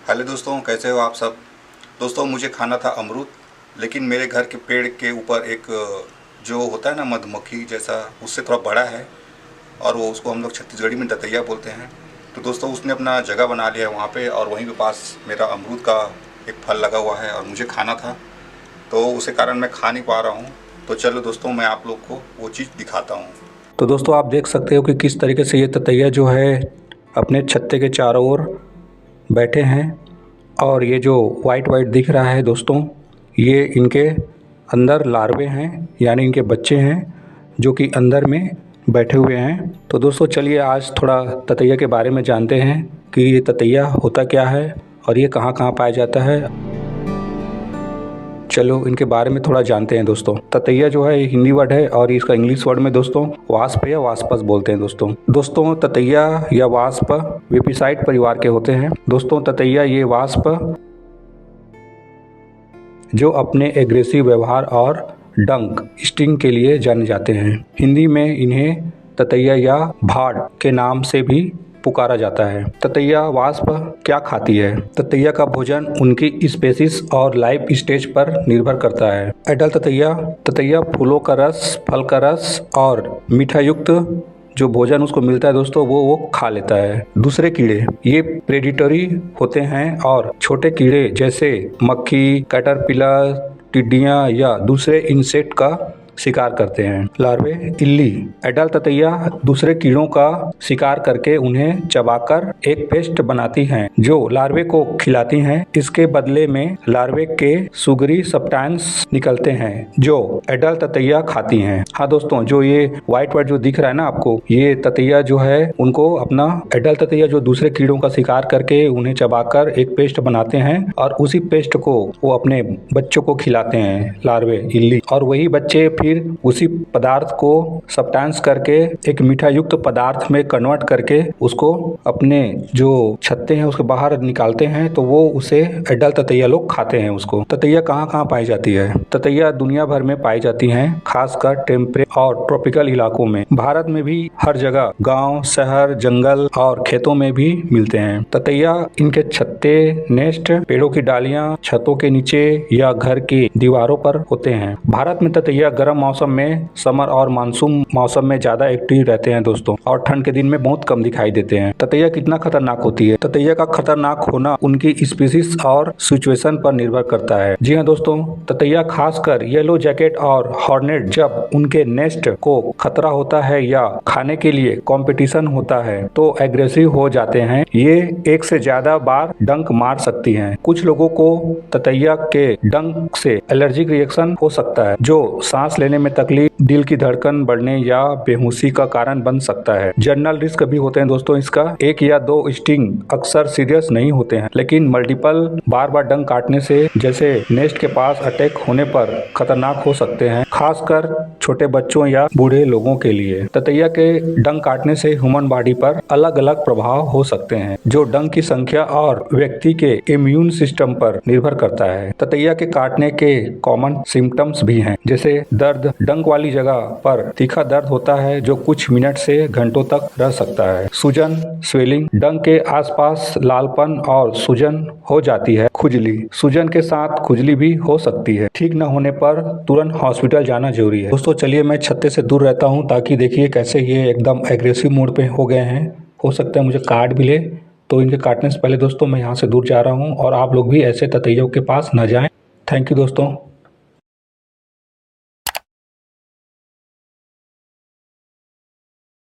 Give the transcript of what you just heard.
Hello दोस्तों, कैसे हो आप सब। दोस्तों, मुझे खाना था अमरूद, लेकिन मेरे घर के पेड़ के ऊपर एक जो होता है ना मधुमक्खी जैसा, उससे थोड़ा बड़ा है और वो उसको हम लोग छत्तीसगढ़ी में दतैया बोलते हैं। तो दोस्तों, उसने अपना जगह बना लिया है वहाँ पे और वहीं पे पास मेरा अमरूद का एक फल लगा हुआ है और मुझे खाना था, तो उसी कारण मैं खा नहीं पा रहा हूँ। तो चलो दोस्तों, मैं आप लोग को वो चीज़ दिखाता हूँ। तो दोस्तों आप देख सकते हो कि किस तरीके से ये ततैया जो है अपने छत्ते के चारों ओर बैठे हैं। और ये जो वाइट वाइट दिख रहा है दोस्तों, ये इनके अंदर लार्वे हैं, यानी इनके बच्चे हैं जो कि अंदर में बैठे हुए हैं। तो दोस्तों चलिए आज थोड़ा ततैया के बारे में जानते हैं कि ये ततैया होता क्या है और ये कहाँ कहाँ पाया जाता है। चलो इनके बारे में थोड़ा जानते हैं दोस्तों। ततैया जो है हिंदी वर्ड है और इसका इंग्लिश वर्ड में दोस्तों वास्प या वास्पस बोलते हैं दोस्तों ततैया या वास्प वेपिसाइड परिवार के होते हैं। दोस्तों ततैया ये वास्प जो अपने एग्रेसिव व्यवहार और डंक स्टिंग के लिए जाने जाते हैं। हिंदी में इन्हें ततैया या भाड़ के नाम से भी पुकारा जाता है। ततैया वास्प क्या खाती है? ततैया का भोजन उनकी स्पेसीज और लाइफ स्टेज पर निर्भर करता है। एडल्ट ततैया फूलों का रस, फल का रस और मीठा युक्त जो भोजन उसको मिलता है दोस्तों वो खा लेता है। दूसरे कीड़े ये प्रेडिटरी होते हैं और छोटे कीड़े जैसे मक्खी, कैटरपिलर, टिड्डियाँ या दूसरे इंसेक्ट का शिकार करते हैं। लार्वे इल्ली एडल्ट ततैया दूसरे कीड़ों का शिकार करके उन्हें चबाकर एक पेस्ट बनाती हैं जो लार्वे को खिलाती हैं। इसके बदले में लार्वे के सुगरी सब्सटेंस निकलते हैं जो एडल्ट ततैया खाती हैं। हाँ दोस्तों, जो ये व्हाइट व्हाइट जो दिख रहा है ना आपको, ये ततैया जो है उनको अपना एडल्ट ततैया जो दूसरे कीड़ों का शिकार करके उन्हें चबाकर एक पेस्ट बनाते हैं और उसी पेस्ट को वो अपने बच्चों को खिलाते हैं, लार्वे इल्ली। और वही बच्चे फिर उसी पदार्थ को सब्सटेंस करके एक मीठा युक्त पदार्थ में कन्वर्ट करके उसको अपने जो छत्ते हैं उसके बाहर निकालते हैं, तो वो उसे एडल्ट ततैया लोग खाते हैं उसको। ततैया कहाँ कहाँ पाई जाती है? ततैया दुनिया भर में पाई जाती हैं, खासकर टेम्परेट और ट्रॉपिकल इलाकों में। भारत में भी हर जगह गांव, शहर, जंगल और खेतों में भी मिलते हैं। ततैया इनके छत्ते, नेस्ट, पेड़ों की डालियां, छतों के नीचे या घर की दीवारों पर होते हैं। भारत में ततैया गर्म मौसम में, समर और मानसून मौसम में ज्यादा एक्टिव रहते हैं दोस्तों, और ठंड के दिन में बहुत कम दिखाई देते हैं। ततैया कितना खतरनाक होती है? ततैया का खतरनाक होना उनकी स्पीसीज और सिचुएशन पर निर्भर करता है। जी हाँ दोस्तों, ततैया खासकर येलो जैकेट और हॉर्नेट जब उनके नेस्ट को खतरा होता है या खाने के लिए कंपटीशन होता है तो एग्रेसिव हो जाते हैं। ये एक से ज्यादा बार डंक मार सकती हैं। कुछ लोगों को ततैया के डंक से एलर्जिक रिएक्शन हो सकता है जो सांस लेने में तकलीफ, दिल की धड़कन बढ़ने या बेहोशी का कारण बन सकता है। जनरल रिस्क भी होते हैं दोस्तों इसका। एक या दो स्टिंग अक्सर सीरियस नहीं होते हैं, लेकिन मल्टीपल बार बार डंक काटने से, जैसे नेस्ट के पास अटैक होने पर खतरनाक हो सकते हैं, खासकर छोटे बच्चों या बूढ़े लोगों के लिए। ततैया के डंक काटने से ह्यूमन बॉडी पर अलग अलग प्रभाव हो सकते हैं जो डंक की संख्या और व्यक्ति के इम्यून सिस्टम पर निर्भर करता है। ततैया के काटने के कॉमन सिम्टम्स भी हैं, जैसे दर्द। डंक वाली जगह पर तीखा दर्द होता है जो कुछ मिनट से घंटों तक रह सकता है। सूजन, स्वेलिंग, डंक के आसपास लालपन और सूजन हो जाती है। खुजली, सूजन के साथ खुजली भी हो सकती है। ठीक न होने पर तुरंत हॉस्पिटल जाना जरूरी है। दोस्तों चलिए मैं छत्ते से दूर रहता हूँ ताकि देखिए कैसे ये एकदम एग्रेसिव मोड पे हो गए हैं। हो सकता है मुझे काट भी ले, तो इनके काटने से पहले दोस्तों मैं यहाँ से दूर जा रहा हूँ और आप लोग भी ऐसे ततैयों के पास न जाएं। थैंक यू दोस्तों।